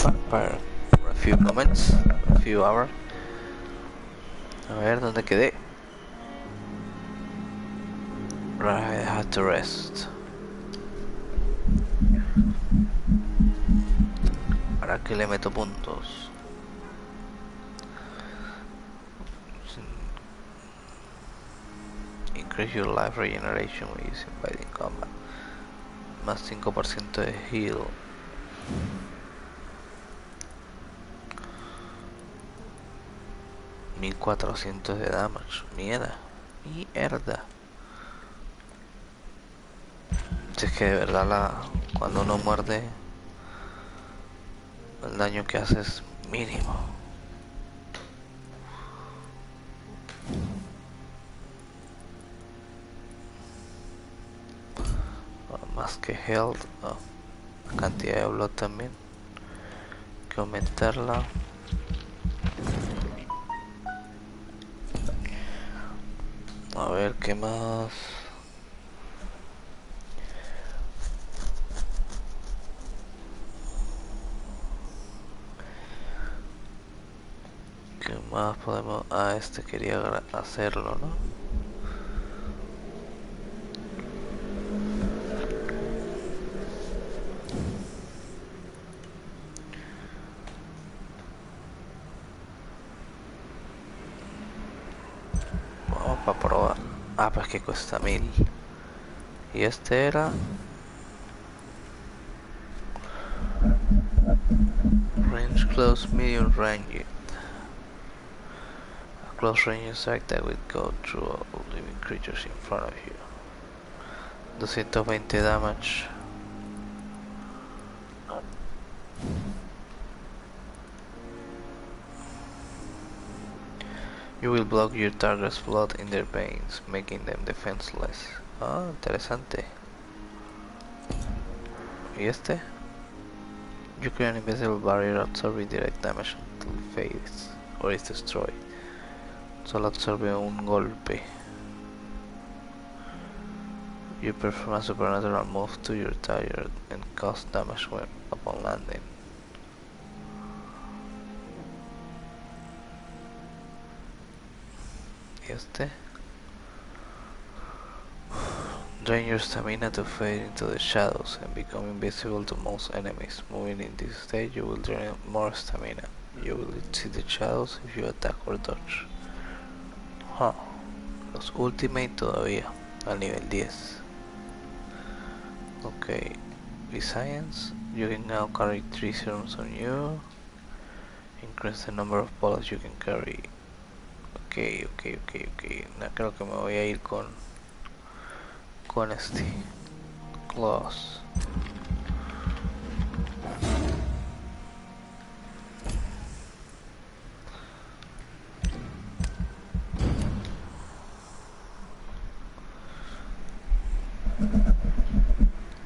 Vampyr for a few moments, a few hours. A ver, ¿dónde quedé? Right, I had to rest. ¿Para qué le meto puntos? Increase your life regeneration when using fighting combat. Más 5% de heal. $1400 de damage. Mierda. Si es que de verdad cuando uno muerde, el daño que hace es mínimo. Más que health, la cantidad de blood también. Hay que aumentarla. A ver qué más. ¿Qué más podemos? Este quería hacerlo, ¿no? Vamos para probar. Pues que cuesta 1000. Y este era range close, medium range. A close range attack that will go through all living creatures in front of you. 220 damage. You will block your target's blood in their veins, making them defenseless. Interesante. ¿Y este? You create an invisible barrier absorbing direct damage until it fades or is destroyed. Solo absorbe un golpe. You perform a supernatural move to your target and cause damage when upon landing. ¿Y este? Drain your stamina to fade into the shadows and become invisible to most enemies. Moving in this state, you will drain more stamina. You will see the shadows if you attack or dodge. Los ultimate todavía, al nivel 10. Okay, besides, you can now carry 3 serums on you. Increase the number of bullets you can carry. Okay. No, creo que me voy a ir con este claws.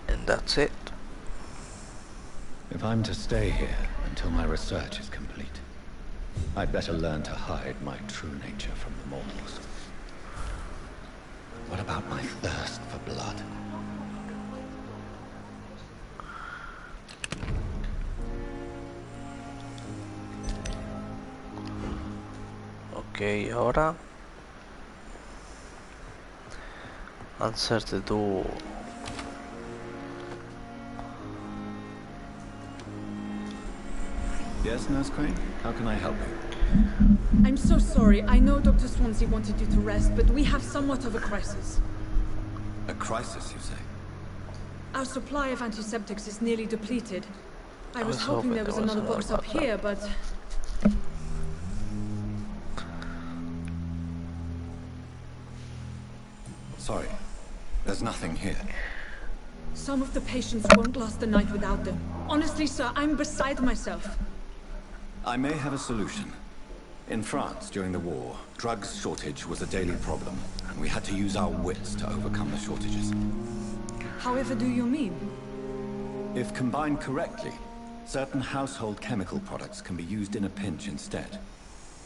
And that's it. If I'm to stay here until my research is complete, I'd better learn to hide my true nature from the mortals. What about my thirst for blood? Okay, ahora answer the door. Yes, Nurse Crane? How can I help you? I'm so sorry. I know Dr. Swansea wanted you to rest, but we have somewhat of a crisis. A crisis, you say? Our supply of antiseptics is nearly depleted. I was hoping there was another box up here, but... Sorry, there's nothing here. Some of the patients won't last the night without them. Honestly, sir, I'm beside myself. I may have a solution. In France, during the war, drugs shortage was a daily problem, and we had to use our wits to overcome the shortages. However do you mean? If combined correctly, certain household chemical products can be used in a pinch instead.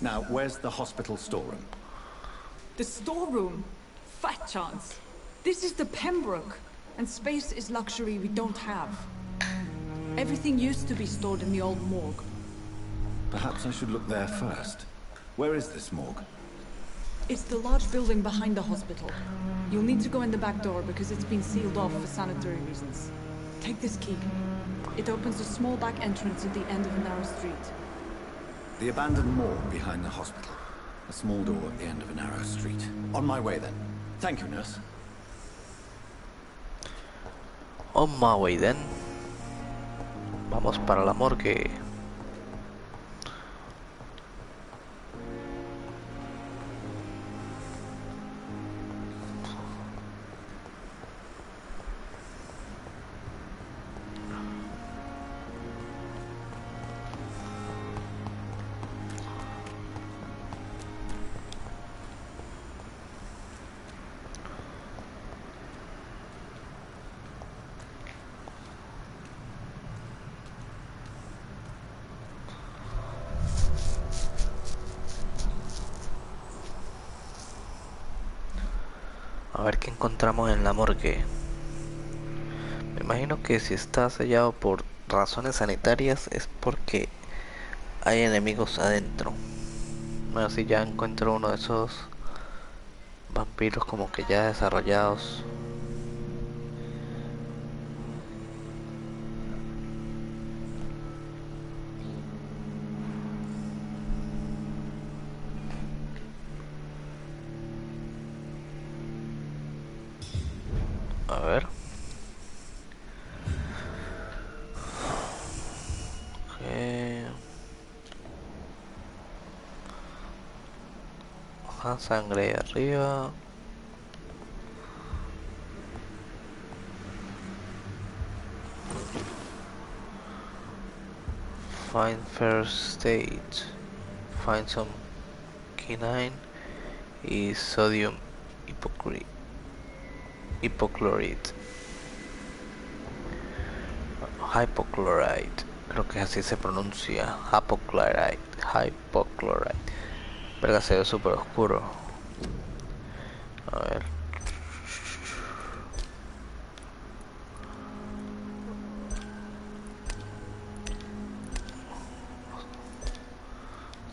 Now, where's the hospital storeroom? The storeroom? Fat chance. This is the Pembroke, and space is luxury we don't have. Everything used to be stored in the old morgue. Perhaps I should look there first. Where is this morgue? It's the large building behind the hospital. You'll need to go in the back door because it's been sealed off for sanitary reasons. Take this key. It opens a small back entrance at the end of a narrow street. The abandoned morgue behind the hospital. A small door at the end of a narrow street. On my way then. Thank you, nurse. On my way then. Vamos para la morgue. A ver qué encontramos en la morgue. Me imagino que si está sellado por razones sanitarias es porque hay enemigos adentro. Bueno, si ya encuentro uno de esos vampiros como que ya desarrollados. A ver. Okay. Ajá, sangre ahí arriba. Find first stage. Find some quinine y sodium hipochlorite. Hypochlorite. Creo que así se pronuncia. Hypochlorite. Verga, se ve súper oscuro. A ver.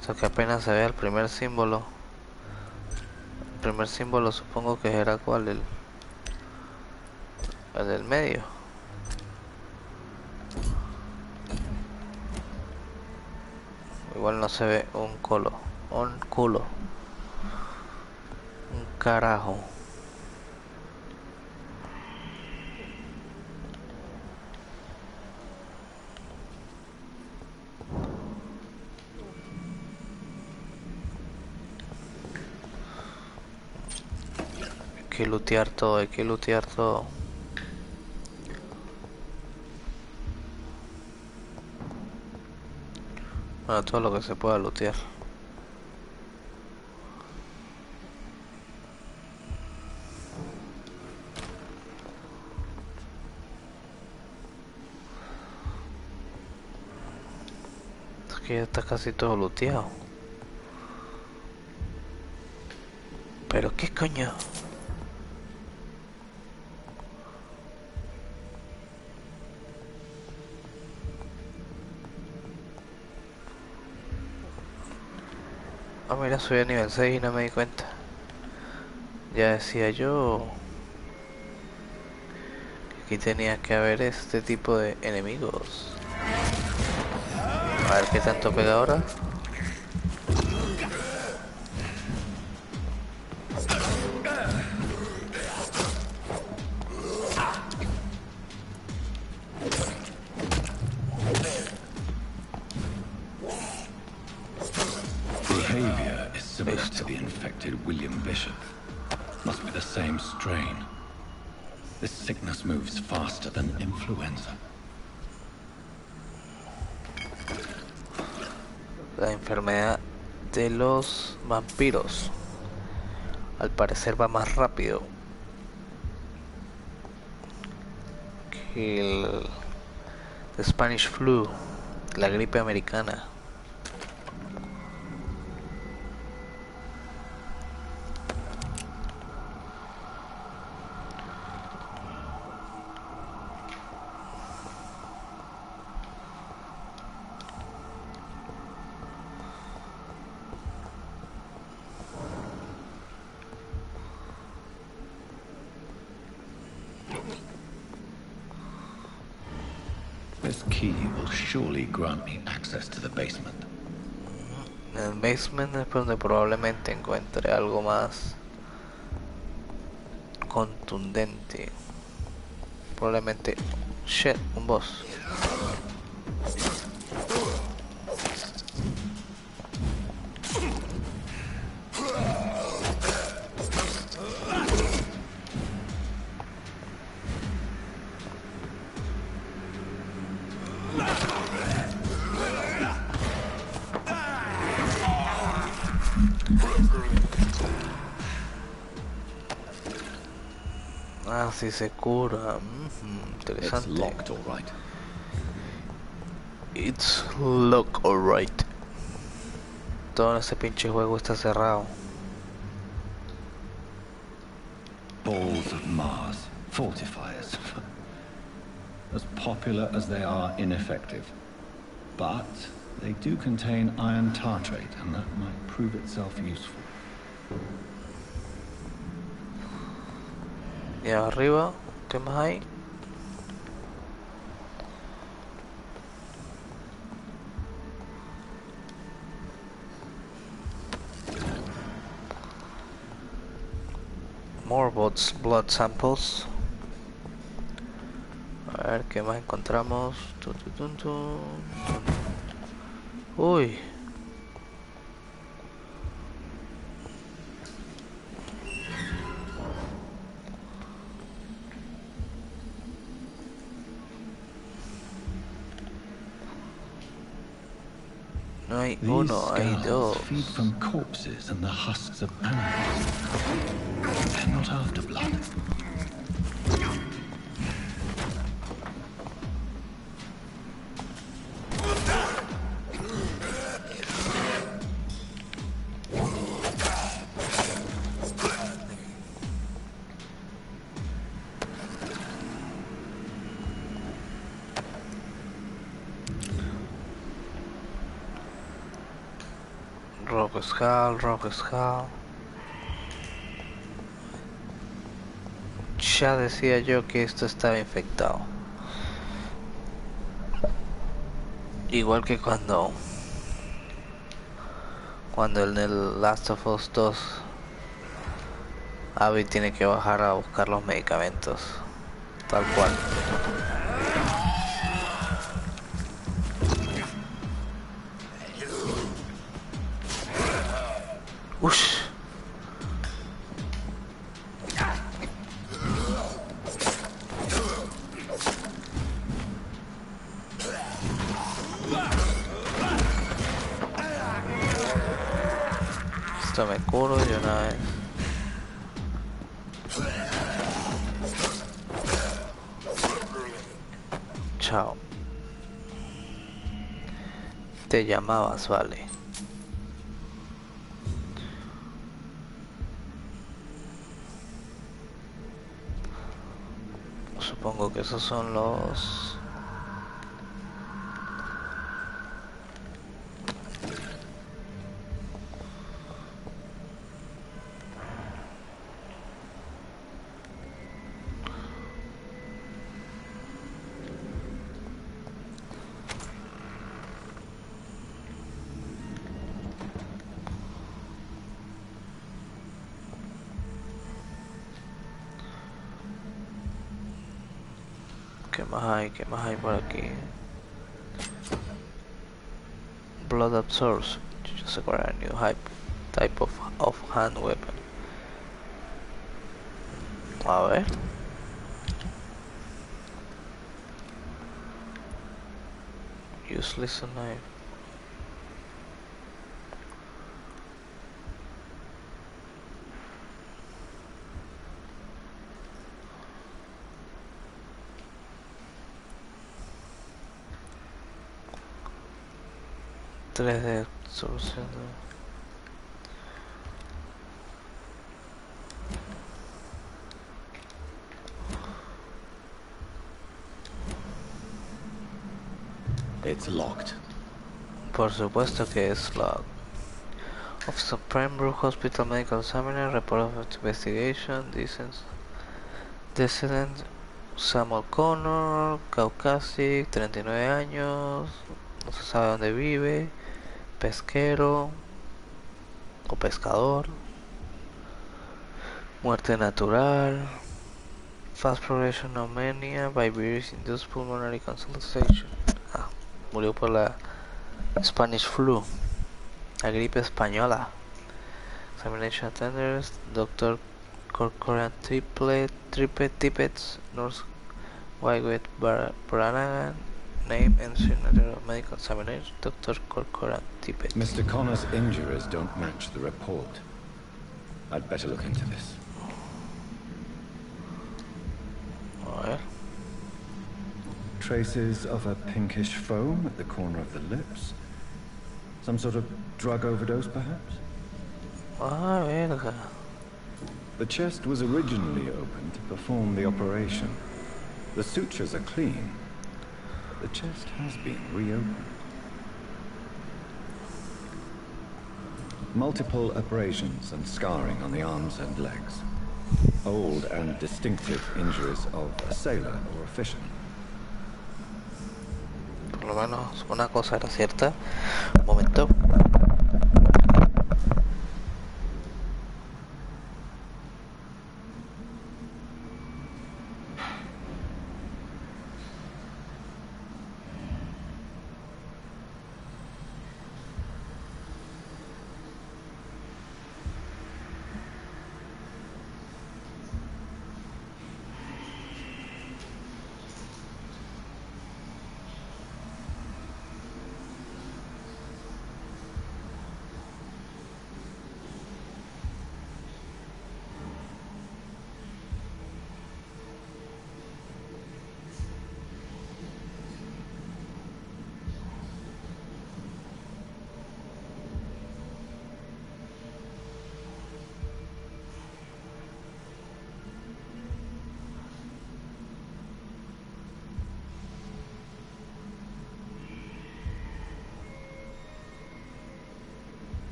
Esto que apenas se ve el primer símbolo. El primer símbolo supongo que era cuál, el del medio. Igual no se ve un culo. Un carajo. Hay que lootear todo, hay que lootear todo. Bueno, todo lo que se pueda lootear. Es que ya está casi todo looteado. Pero qué coño. Ah, mira, subí a nivel 6 y no me di cuenta. Ya decía yo que aquí tenía que haber este tipo de enemigos. A ver qué tanto pega ahora. Behavior is similar to Listo. the infected William Bishop. Must be the same strain. This sickness moves faster than influenza. La enfermedad de los vampiros. Al parecer va más rápido que el Spanish flu, la gripe americana. This key will surely grant me access to the basement. En el basement es donde probablemente encuentre algo más contundente. Probablemente... Shit, un boss. Ah, sí se cura. It's Interesante. locked, all right. It's locked, alright. Todo ese pinche juego está cerrado. Balls of Mars, fortifiers. As popular as they are ineffective. But they do contain iron tartrate, and that might prove itself useful. Y arriba, ¿qué más hay? More blood samples. A ver qué más encontramos. Uy. No hay These uno, hay skulls dos. feed from corpses and the husks of animals. They're not after blood. Rock Skull. Ya decía yo que esto estaba infectado. Igual que cuando en el Last of Us 2 Abby tiene que bajar a buscar los medicamentos. Tal cual. Ush. Esto me curo de una vez. Chao. Te llamabas, vale. Supongo que esos son los... ¿Qué más hay? ¿Qué más hay por aquí? Blood absorbs. Just acquire a new type of hand weapon. A ver. Useless knife. Tres de absorción. It's locked. Por supuesto que es log. Of Supreme Brew Hospital Medical Examiner, report of investigation, decedent Samuel Connor, Caucasic, 39 años, no se sabe dónde vive, pesquero o pescador, muerte natural, fast progression of mania by virus-induced pulmonary consultation. Ah, murió por la Spanish flu, la gripe española. Examination attenders, Dr. Corcoran Tippets, Nurse Wygate Branagan, name and signature of medical examination, Dr. Corcoran Tippett. Mr. Connor's injuries don't match the report. I'd better look into this. A ver. Traces of a pinkish foam at the corner of the lips. Some sort of drug overdose, perhaps? Ah, verga. The chest was originally opened to perform the operation. The sutures are clean. The chest has been reopened. Multiple abrasions and scarring on the arms and legs. Old and distinctive injuries of a sailor or a fisherman. Por lo menos una cosa era cierta. Un momento.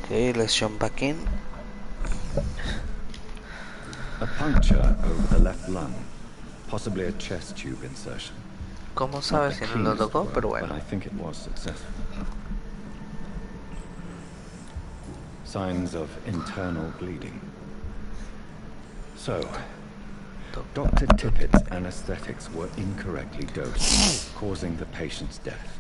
Okay, let's jump back in. A puncture over the left lung. Possibly a chest tube insertion. ¿Cómo Not sabes the si no lo cleanest tocó? work, Pero but bueno. I think it was successful. Signs of internal bleeding. So, Dr. Tippett's anesthetics were incorrectly dosed, causing the patient's death.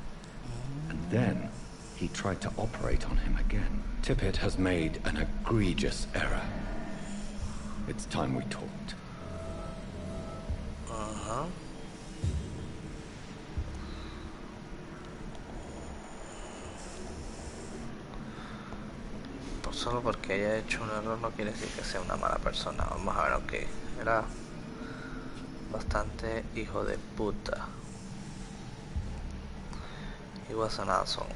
And then, he tried to operate on him again. Tippett has made an egregious error. It's time we talked. Ajá. Pues solo porque haya hecho un error no quiere decir que sea una mala persona. Vamos a ver, ok. Era bastante hijo de puta. He was an asshole.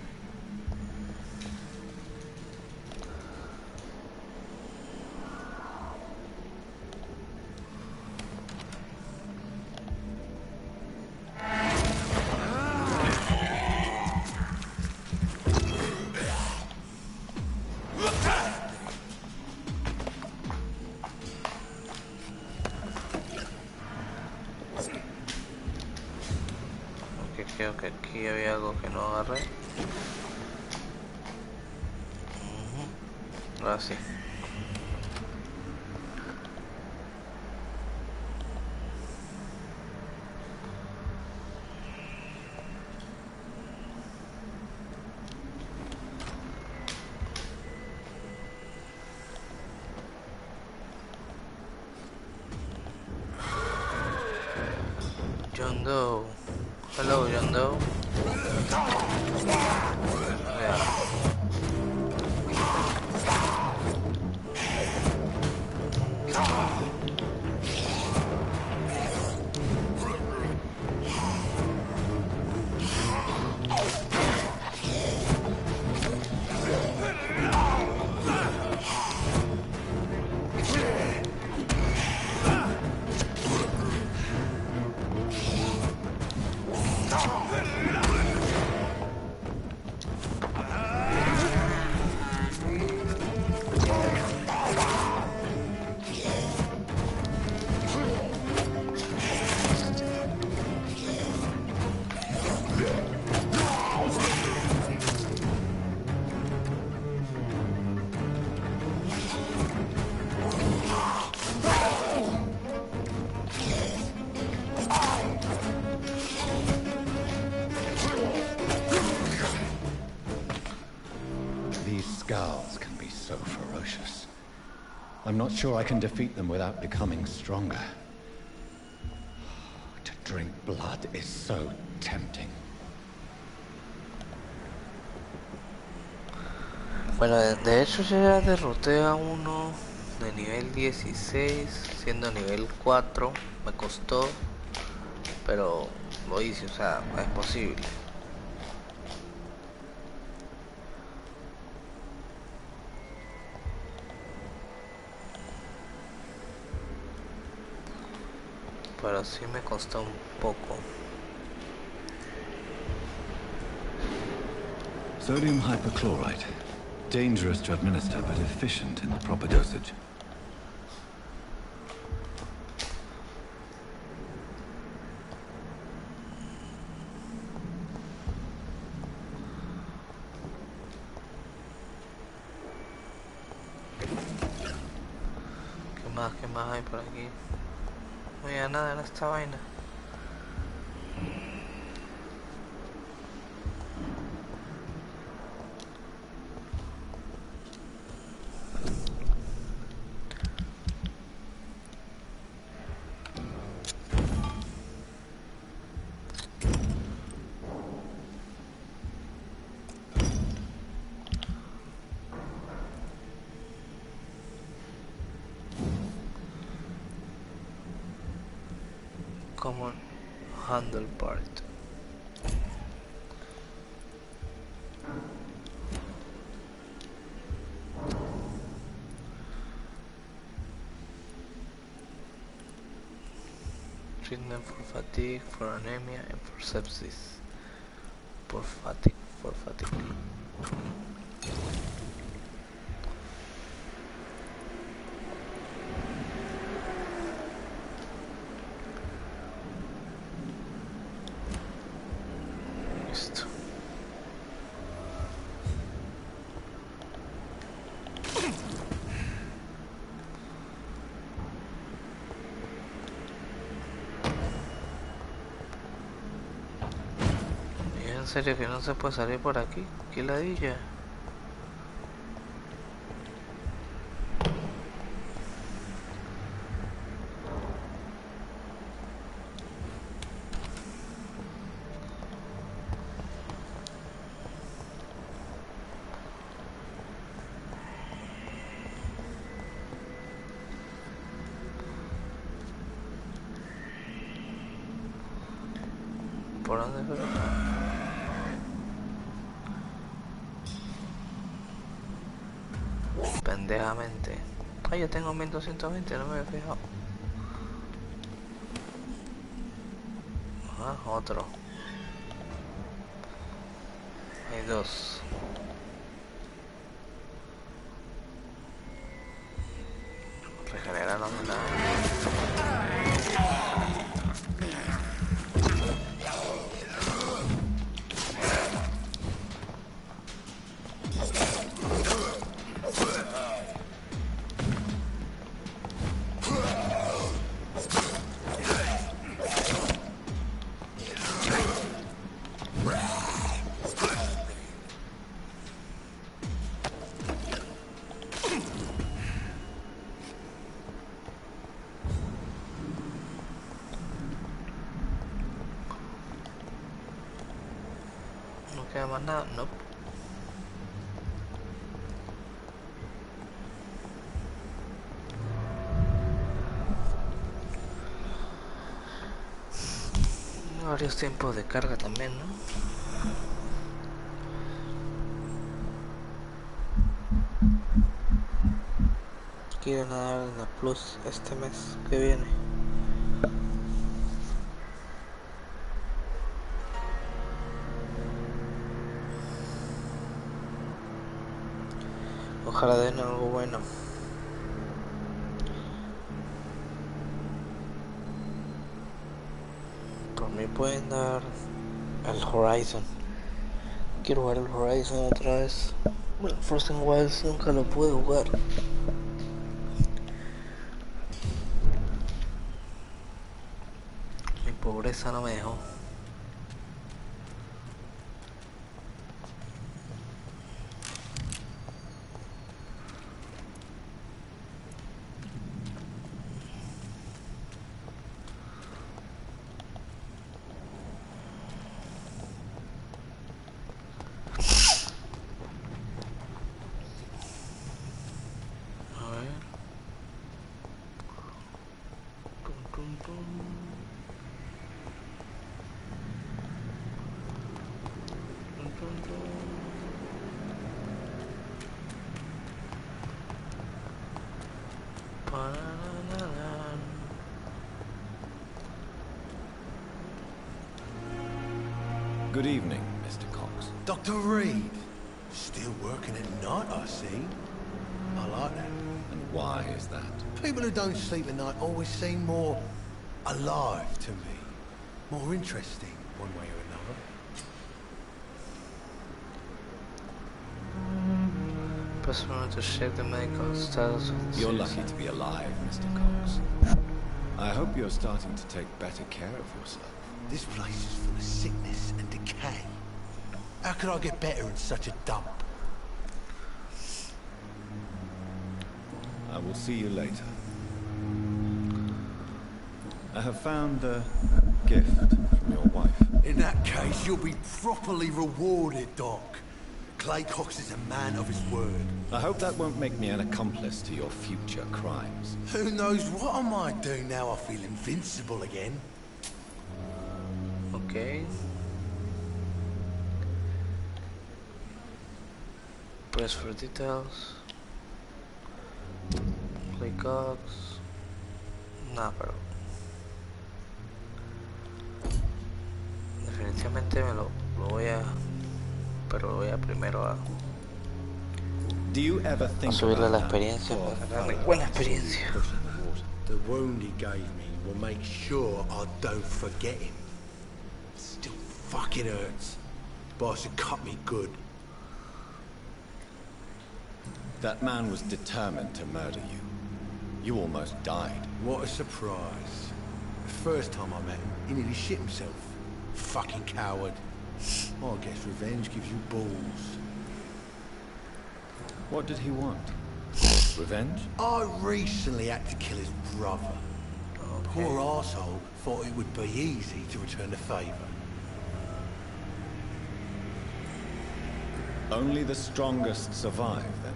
Creo que aquí había algo que no agarré. Ahora sí. Doe. Hello, John Doe. Yeah. These scowls can be so ferocious. I'm not sure I can defeat them without becoming stronger. To drink blood is so tempting. Bueno, de hecho yo ya derroté a uno de nivel 16, siendo nivel 4. Me costó, pero lo hice, o sea, es posible. Pero sí me costó un poco. Sodium hypochlorite. Dangerous to administer, but efficient in the proper dosage. ¿Qué más hay por aquí? No había nada en esta vaina. Common handle part. Treatment for fatigue, for anemia, and for sepsis. For fatigue. Listo. ¿Y en serio que no se puede salir por aquí? ¿Qué ladilla? ¿Por dónde fue? Pendejamente. Ay, yo tengo 1220, no me había fijado. Ah, otro. Hay dos. Regenera no me nada. queda más nada, no. Varios tiempos de carga también, ¿no? Quieren dar la plus este mes que viene. Ojalá den algo bueno. Por mí pueden dar el Horizon. Quiero jugar el Horizon otra vez. Bueno, Frozen Wilds nunca lo pude jugar. Mi pobreza no me dejó. A ver. Tum, tum, tum. Tum, tum, tum. Pa-na-na-na-na. Good evening, Mr. Cox. Dr. Reed, still working at night, I see. I like that. And why is that? People who don't sleep at night always seem more alive to me. More interesting, one way or another. Press one to check the medical status of the You're citizen. lucky to be alive, Mr. Cox. I hope you're starting to take better care of yourself. This place is full of sickness and decay. How could I get better in such a dump? I will see you later. I have found a gift from your wife. In that case, you'll be properly rewarded, Doc. Clay Cox is a man of his word. I hope that won't make me an accomplice to your future crimes. Who knows what I might do now I feel invincible again. Okay. Press for details. Play Cox. Nah, pero definitivamente lo voy a, pero lo voy a primero a Do you ever think subirle about la that? experiencia para ganarle buena experiencia. The wound he gave me will make sure I don't forget him. Still fucking hurts, but I should cut me good. That man was determined to murder you. You almost died. What a surprise. The first time I met him, he nearly shit himself. Fucking coward. I guess revenge gives you balls. What did he want? Revenge? I recently had to kill his brother. Poor arsehole thought it would be easy to return the favour. Only the strongest survive, then?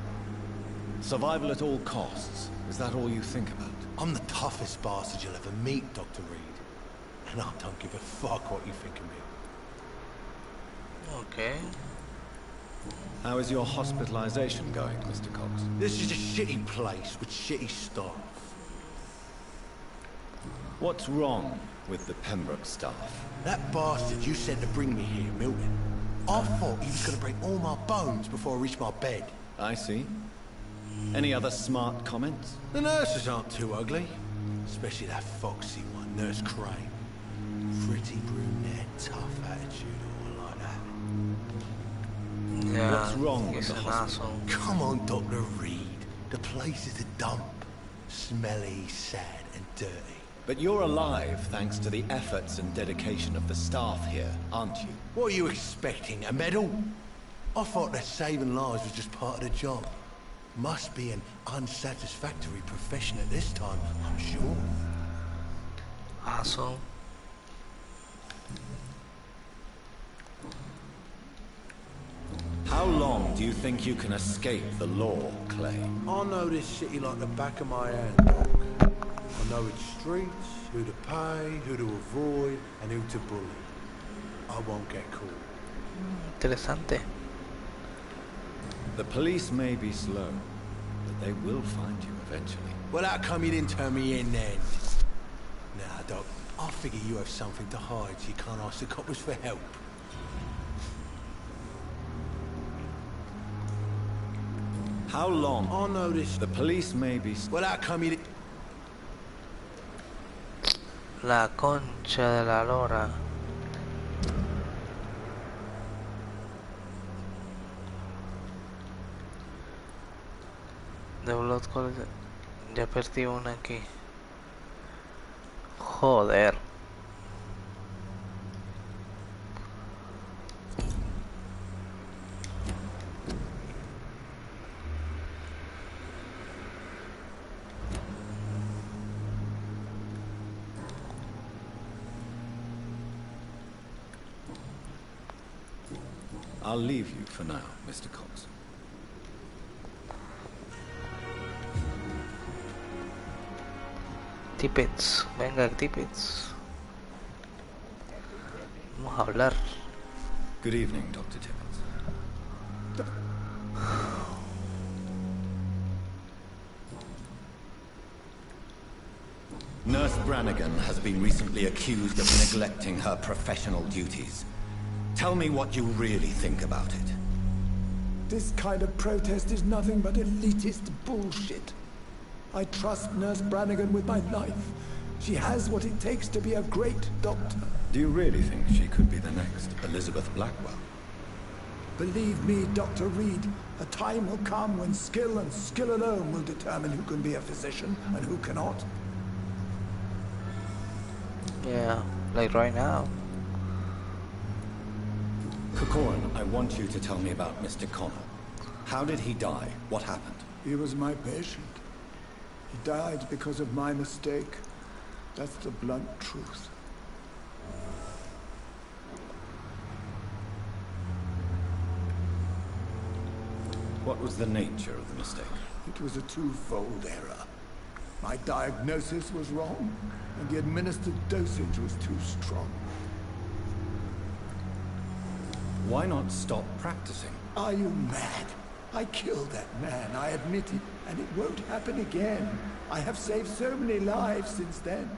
Survival at all costs. Is that all you think about? I'm the toughest bastard you'll ever meet, Dr. Reed. And I don't give a fuck what you think of me. Okay. How is your hospitalization going, Mr. Cox? This is a shitty place with shitty staff. What's wrong with the Pembroke staff? That bastard you sent to bring me here, Milton, I thought he was going to break all my bones before I reached my bed. I see. Any other smart comments? The nurses aren't too ugly. Especially that foxy one, Nurse Crane. Pretty brunette, tough attitude, all like that. Yeah, What's wrong with he's the an hospital? asshole. Come on, Dr. Reed. The place is a dump. Smelly, sad, and dirty. But you're alive thanks to the efforts and dedication of the staff here, aren't you? What are you expecting, a medal? I thought that saving lives was just part of the job. Must be an unsatisfactory profession at this time, I'm sure. Asshole. How long do you think you can escape the law, Clay? I know this city like the back of my hand, Doc. I know its streets, who to pay, who to avoid, and who to bully. I won't get caught. Interesante. The police may be slow, but they will find you eventually. Well, how come you didn't turn me in then? Nah, Doc, I figure you have something to hide so you can't ask the coppers for help. How long? I know this. The police may be... Well, how come you didn't... La concha de la lora. De Blood College. Ya perdí una aquí. Joder. I'll leave you for now, Mr. Cox. Tippets, venga, tippets. Vamos a hablar. Good evening, Dr. Tippett. Nurse Brannigan has been recently accused of neglecting her professional duties. Tell me what you really think about it. This kind of protest is nothing but elitist bullshit. I trust Nurse Brannigan with my life. She has what it takes to be a great doctor. Do you really think she could be the next Elizabeth Blackwell? Believe me, Dr. Reed, a time will come when skill and skill alone will determine who can be a physician and who cannot. Yeah, like right now. Corcoran, I want you to tell me about Mr. Connor. How did he die? What happened? He was my patient. He died because of my mistake. That's the blunt truth. What was the nature of the mistake? It was a twofold error. My diagnosis was wrong, and the administered dosage was too strong. Why not stop practicing? Are you mad? I killed that man, I admit it, and it won't happen again. I have saved so many lives since then.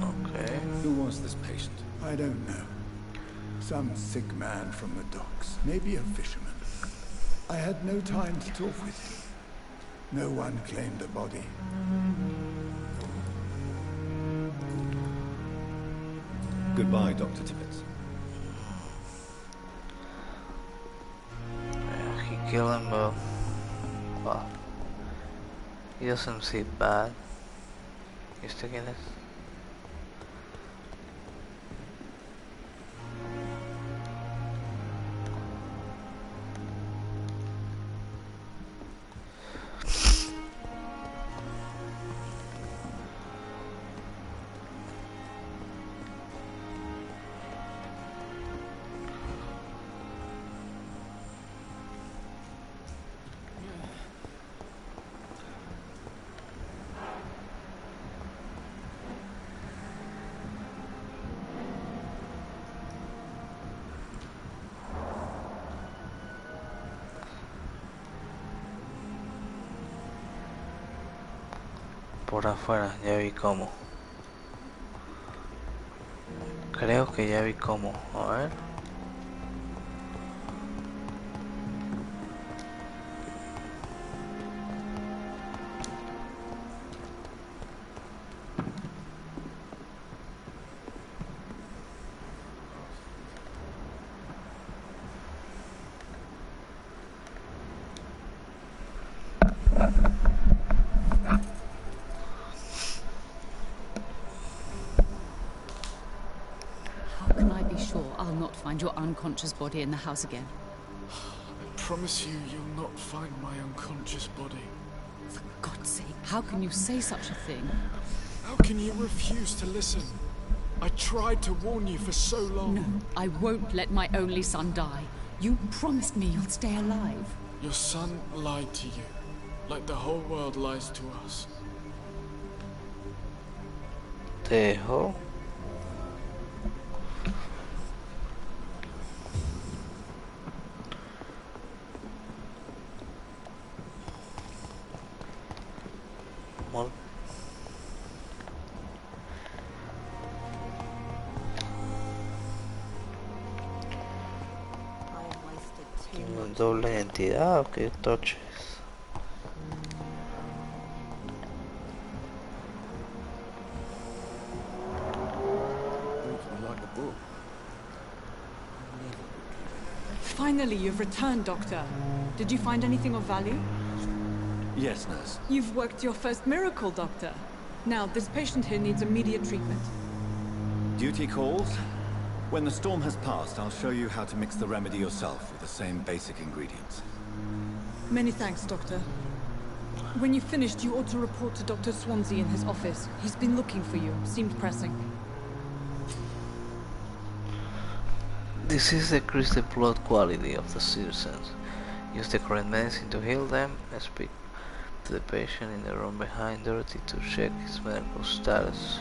Okay. Who was this patient? I don't know. Some sick man from the docks, maybe a fisherman. I had no time to talk with him. No one claimed the body. Goodbye, Dr. Tippett. He killed him, but well, he doesn't seem bad. ¿Y este quién es? Por afuera, ya vi cómo. Creo que ya vi cómo. A ver. I'll not find your unconscious body in the house again. I promise you, you'll not find my unconscious body. For God's sake, how can you say such a thing? How can you refuse to listen? I tried to warn you for so long. No, I won't let my only son die. You promised me you'll stay alive. Your son lied to you, like the whole world lies to us. Dejo. Mo- Doble identidad, o qué toches. Finally, you've returned, Doctor. Did you find anything of value? Yes, nurse. You've worked your first miracle, Doctor. Now, this patient here needs immediate treatment. Duty calls. When the storm has passed, I'll show you how to mix the remedy yourself with the same basic ingredients. Many thanks, Doctor. When you've finished, you ought to report to Dr. Swansea in his office. He's been looking for you. Seemed pressing. This is decrease the blood quality of the citizens. Use the correct medicine to heal them. Speak to the patient in the room behind Dorothy to check his medical status.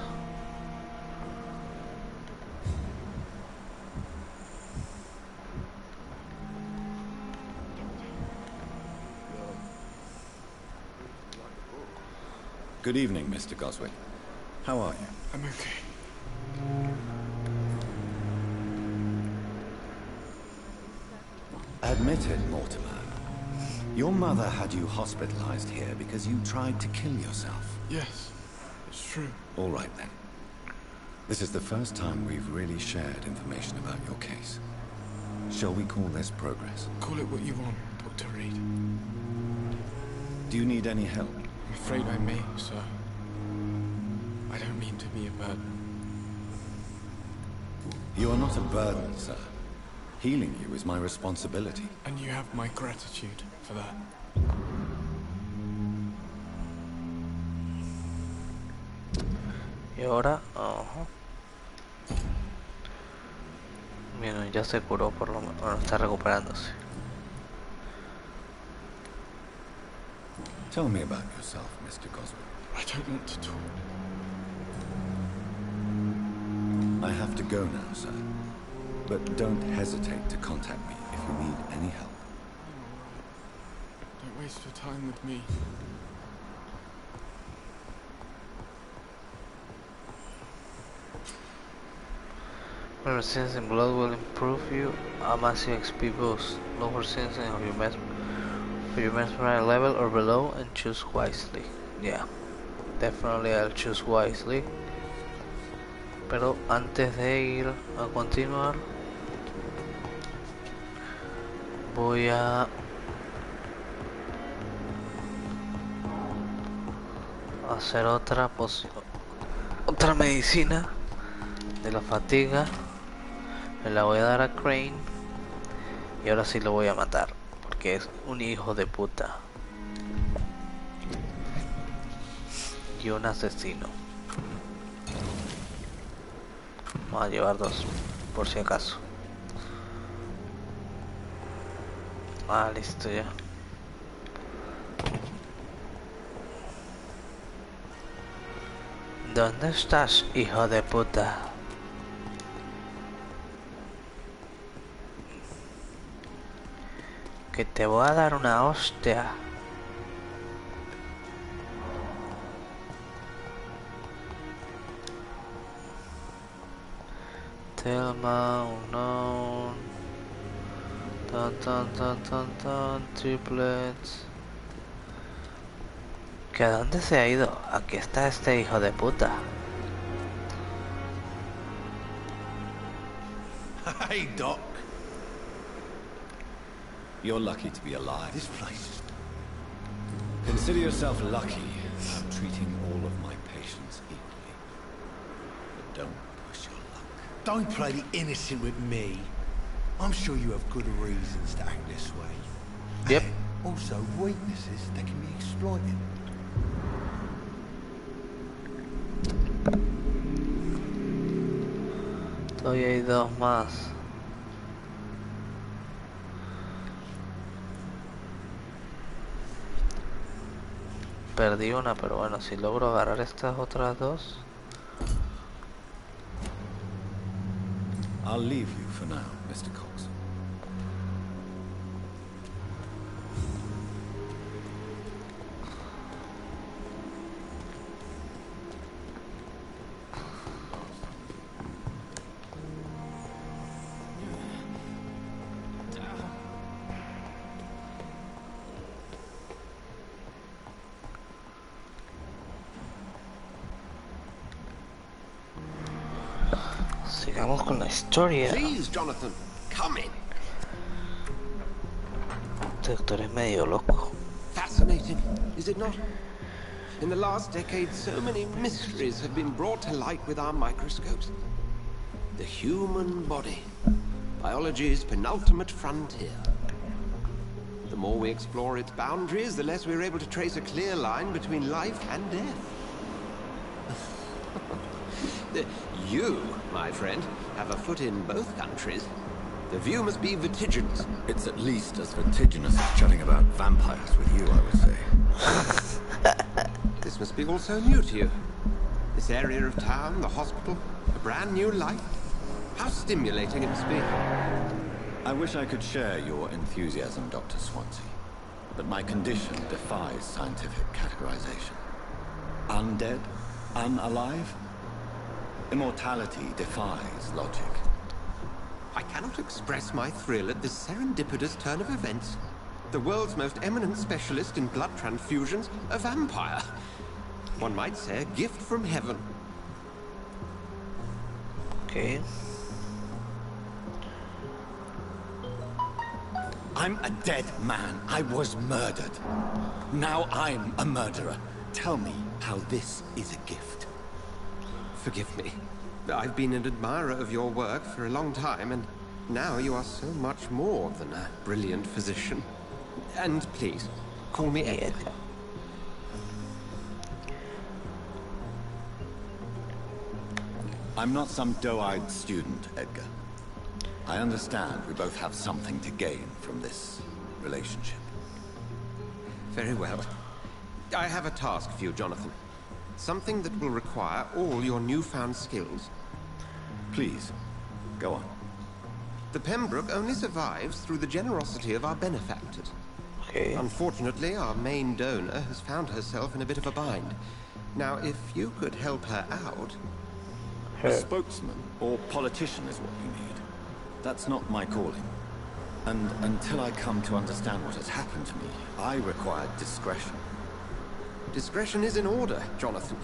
Good evening, Mr. Goswick. How are you? I'm okay. Admit it, Mortimer. Your mother had you hospitalized here because you tried to kill yourself. Yes, it's true. All right, then. This is the first time we've really shared information about your case. Shall we call this progress? Call it what you want, Dr. Reed. Do you need any help? I'm afraid I may, sir. I don't mean to be a burden. You are not a burden, sir. Healing you is my responsibility. And you have my gratitude for that. Y ahora, Bueno, ya se curó por lo menos, bueno, está recuperándose. Tell me about yourself, Mr. Goswick. I don't want to talk. I have to go now, sir. But don't hesitate to contact me if you need any help. Don't waste your time with me. When resistance in blood will improve you. A massive XP boost. Lower resistance of your mesmerize level or below and choose wisely. Yeah, definitely I'll choose wisely. Pero antes de ir a continuar, voy a hacer otra medicina de la fatiga. Me la voy a dar a Crane y ahora sí lo voy a matar porque es un hijo de puta y un asesino. Vamos a llevar dos por si acaso. Ah, listo ya. ¿Dónde estás, hijo de puta? Que te voy a dar una hostia. Thelma, unknown. Tan, triplets. ¿Que a dónde se ha ido? Aquí está este hijo de puta. Hey, Doc. You're lucky to be alive. This place. Consider yourself lucky. I'm treating all of my patients equally. But don't push your luck. Don't play the innocent with me. I'm sure you have good reasons to act this way. Yep. Also, weaknesses that can be exploited. Todavía hay dos más. Perdí una, pero bueno, si logro agarrar estas otras dos. I'll leave you for now, Mr. Cox. Sigamos con la historia. Please, Jonathan, come in. Este doctor es medio loco. Fascinating, is it not? In the last decade, so many mysteries have been brought to light with our microscopes. The human body, biology's penultimate frontier. The more we explore its boundaries, the less we're able to trace a clear line between life and death. You, my friend, have a foot in both countries. The view must be vertiginous. It's at least as vertiginous as chatting about vampires with you, I would say. This must be all so new to you. This area of town, the hospital, a brand new life. How stimulating it must be. I wish I could share your enthusiasm, Dr. Swansea. But my condition defies scientific categorization. Undead? Unalive? Immortality defies logic. I cannot express my thrill at this serendipitous turn of events. The world's most eminent specialist in blood transfusions, a vampire. One might say a gift from heaven. Okay. I'm a dead man. I was murdered. Now I'm a murderer. Tell me how this is a gift. Forgive me. I've been an admirer of your work for a long time, and now you are so much more than a brilliant physician. And please, call me Ed. I'm not some doe-eyed student, Edgar. I understand we both have something to gain from this relationship. Very well. I have a task for you, Jonathan. Something that will require all your newfound skills. Please, go on. The Pembroke only survives through the generosity of our benefactors. Okay. Unfortunately, our main donor has found herself in a bit of a bind. Now, if you could help her out... A spokesman or politician is what you need. That's not my calling. And until I come to understand what has happened to me, I require discretion. Discretion is in order, Jonathan.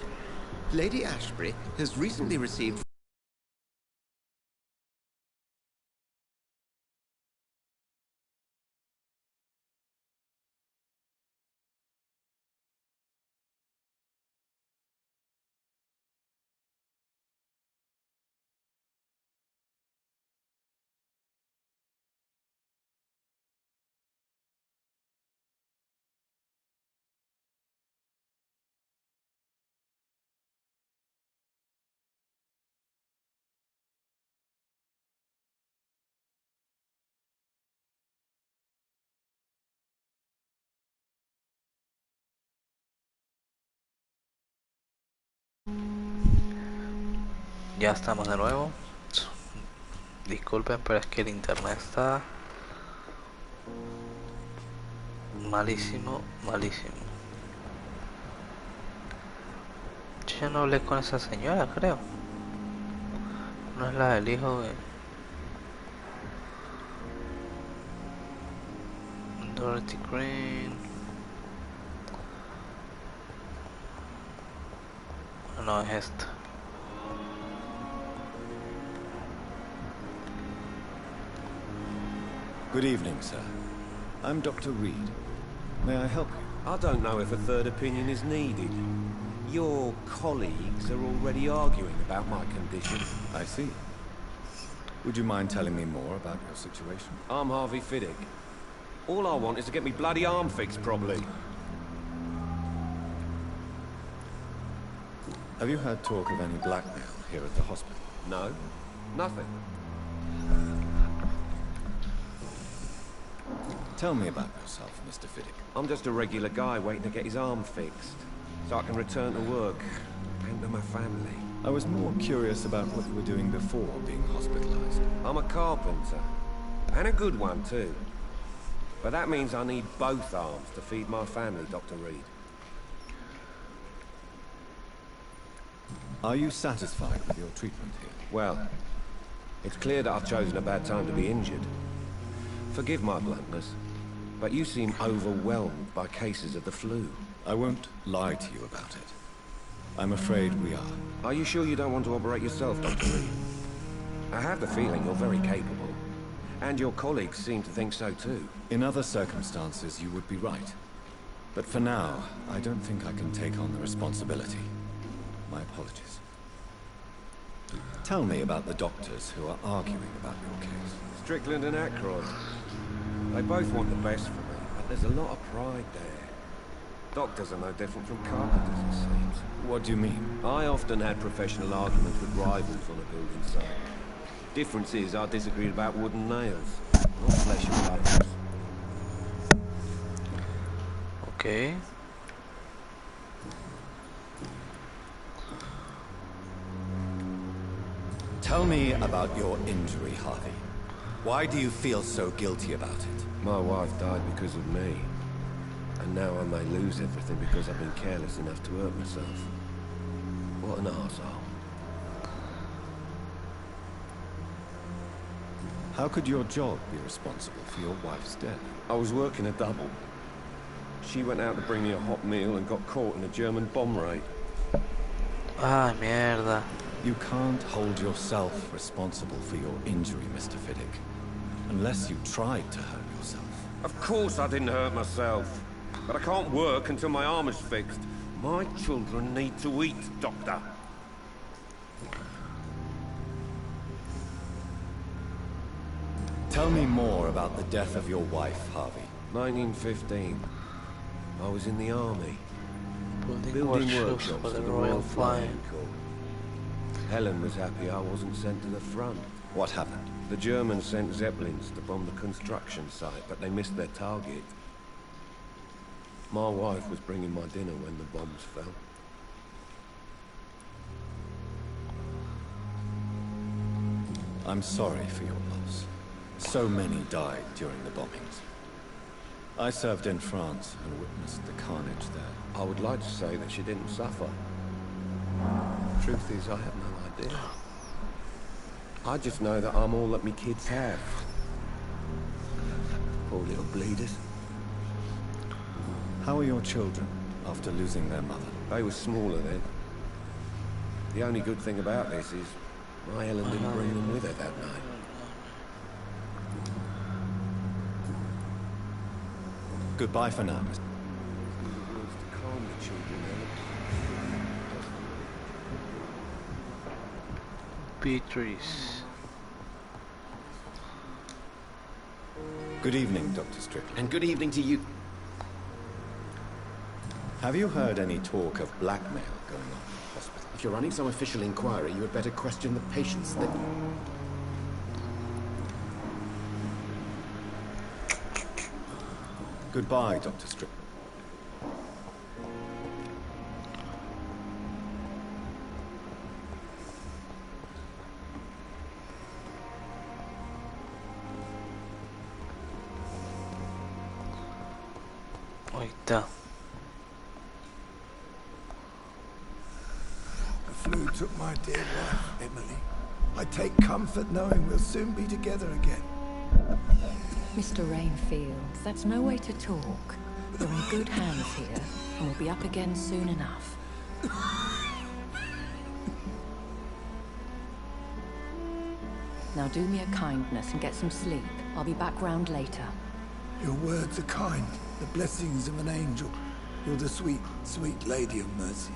Lady Ashbury has recently received... Ya estamos de nuevo. Disculpen, pero es que el internet está malísimo, malísimo. Yo ya no hablé con esa señora, creo. No es la del hijo de Dorothy Green. No, es esta. Good evening, sir. I'm Dr. Reed. May I help you? I don't know if a third opinion is needed. Your colleagues are already arguing about my condition. I see. Would you mind telling me more about your situation? I'm Harvey Fiddick. All I want is to get me bloody arm fixed properly. Have you heard talk of any blackmail here at the hospital? No, nothing. Tell me about yourself, Mr. Fiddick. I'm just a regular guy waiting to get his arm fixed, so I can return to work and to my family. I was more curious about what you were doing before being hospitalized. I'm a carpenter, and a good one too. But that means I need both arms to feed my family, Dr. Reed. Are you satisfied with your treatment here? Well, it's clear that I've chosen a bad time to be injured. Forgive my bluntness, but you seem overwhelmed by cases of the flu. I won't lie to you about it. I'm afraid we are. Are you sure you don't want to operate yourself, Dr. Reed? I have the feeling you're very capable, and your colleagues seem to think so too. In other circumstances, you would be right. But for now, I don't think I can take on the responsibility. My apologies. Tell me about the doctors who are arguing about your case. Strickland and Aykroyd. They both want the best for me, but there's a lot of pride there. Doctors are no different from carpenters, it seems. What do you mean? I often had professional arguments with rivals on a building site. Difference is, I disagreed about wooden nails, not flesh and bones. Okay. Tell me about your injury, Harvey. Why do you feel so guilty about it? My wife died because of me. And now I may lose everything because I've been careless enough to hurt myself. What an arsehole. How could your job be responsible for your wife's death? I was working a double. She went out to bring me a hot meal and got caught in a German bomb raid. Ah, mierda. You can't hold yourself responsible for your injury, Mr. Fiddick. Unless you tried to hurt yourself. Of course I didn't hurt myself. But I can't work until my arm is fixed. My children need to eat, Doctor. Tell me more about the death of your wife, Harvey. 1915. I was in the army. Building Building workshops workshops for for the the Royal Flying. Corps. Helen was happy I wasn't sent to the front. What happened? The Germans sent Zeppelins to bomb the construction site, but they missed their target. My wife was bringing my dinner when the bombs fell. I'm sorry for your loss. So many died during the bombings. I served in France and witnessed the carnage there. I would like to say that she didn't suffer. Truth is, I have no idea. I just know that I'm all that me kids have. Poor little bleeders. How are your children after losing their mother? They were smaller then. The only good thing about this is my Helen didn't bring them with her that night. Goodbye for now, Mr. To calm the children, Beatrice. Good evening, Dr. Strickland. And good evening to you. Have you heard any talk of blackmail going on in the hospital? If you're running some official inquiry, you had better question the patients then. Goodbye, Dr. Strickland. Ahí está. The flu took my dear wife, Emily. I take comfort knowing we'll soon be together again. Mr. Rainfield, that's no way to talk. You're in good hands here, and we'll be up again soon enough. Now do me a kindness and get some sleep. I'll be back round later. Your words are kind, the blessings of an angel. You're the sweet, sweet lady of mercy.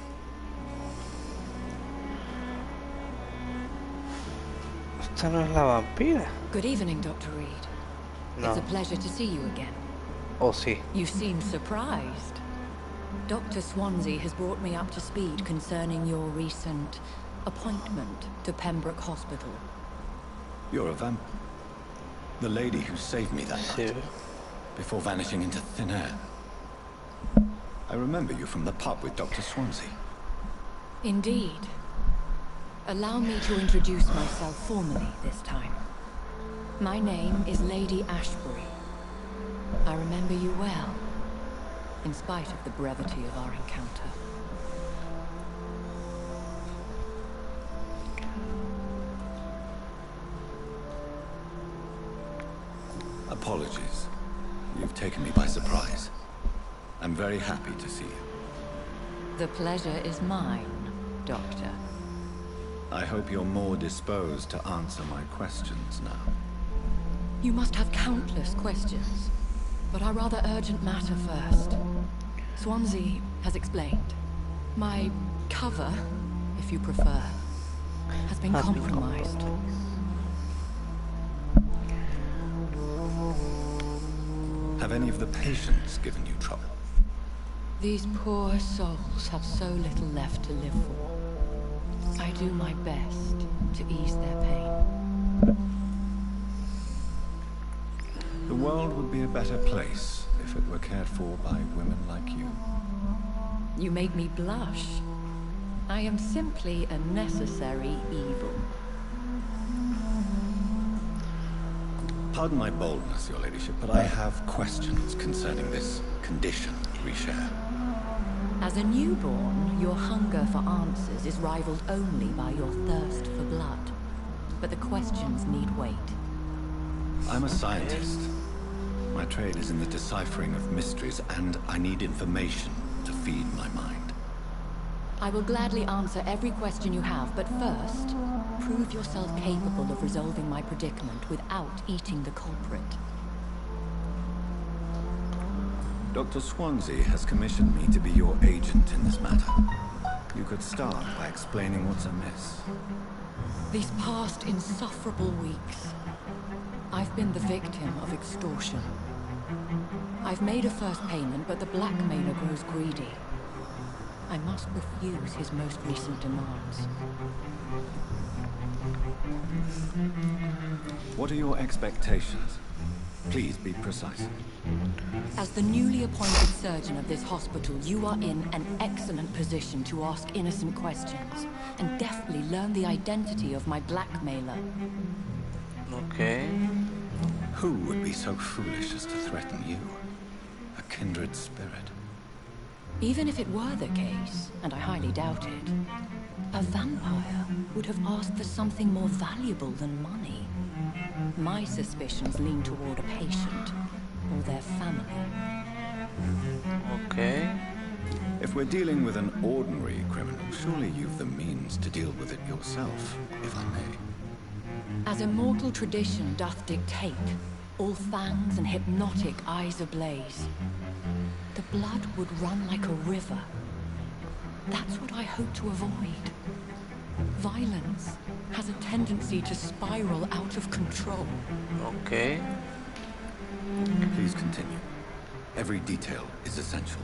Esta no es la vampira. Good evening, Dr. Reed. No. It's a pleasure to see you again. Oh, sí. You seem surprised. Dr. Swansea has brought me up to speed concerning your recent appointment to Pembroke Hospital. You're a vampire. The lady who saved me that Sí. night. before vanishing into thin air. I remember you from the pub with Dr. Swansea. Indeed. Allow me to introduce myself formally this time. My name is Lady Ashbury. I remember you well, in spite of the brevity of our encounter. Apologies. You've taken me by surprise. I'm very happy to see you. The pleasure is mine, Doctor. I hope you're more disposed to answer my questions now. You must have countless questions, but our rather urgent matter first. Swansea has explained. My cover, if you prefer, has been compromised. Have any of the patients given you trouble? These poor souls have so little left to live for. I do my best to ease their pain. The world would be a better place if it were cared for by women like you. You make me blush. I am simply a necessary evil. Pardon my boldness, your ladyship, but I have questions concerning this condition we share. As a newborn, your hunger for answers is rivaled only by your thirst for blood. But the questions need wait. I'm a scientist. My trade is in the deciphering of mysteries, and I need information to feed my mind. I will gladly answer every question you have, but first, prove yourself capable of resolving my predicament without eating the culprit. Dr. Swansea has commissioned me to be your agent in this matter. You could start by explaining what's amiss. These past insufferable weeks, I've been the victim of extortion. I've made a first payment, but the blackmailer grows greedy. I must refuse his most recent demands. What are your expectations? Please be precise. As the newly appointed surgeon of this hospital, you are in an excellent position to ask innocent questions and deftly learn the identity of my blackmailer. Okay. Who would be so foolish as to threaten you? A kindred spirit. Even if it were the case, and I highly doubt it, a vampire would have asked for something more valuable than money. My suspicions lean toward a patient or their family. Okay. If we're dealing with an ordinary criminal, surely you've the means to deal with it yourself, if I may. As immortal tradition doth dictate, all fangs and hypnotic eyes ablaze, the blood would run like a river. That's what I hope to avoid. Violence has a tendency to spiral out of control. Okay. Please continue. Every detail is essential.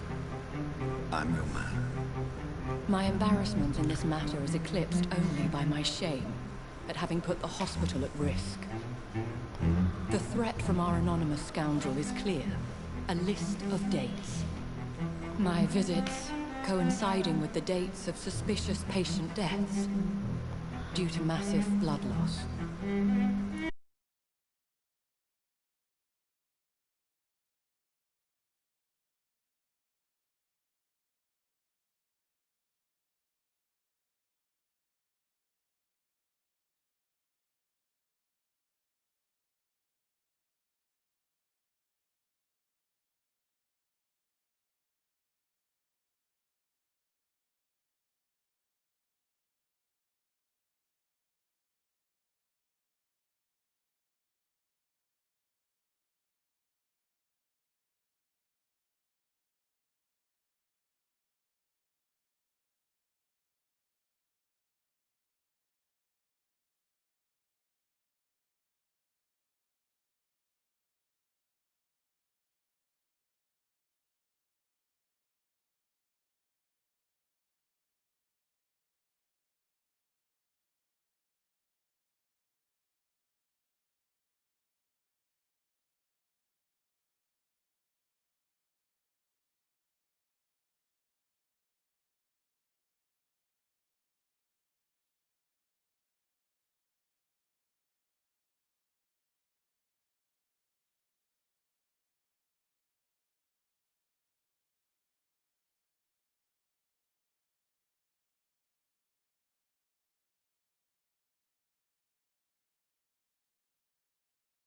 I'm your man. My embarrassment in this matter is eclipsed only by my shame at having put the hospital at risk. The threat from our anonymous scoundrel is clear. A list of dates. My visits coinciding with the dates of suspicious patient deaths due to massive blood loss.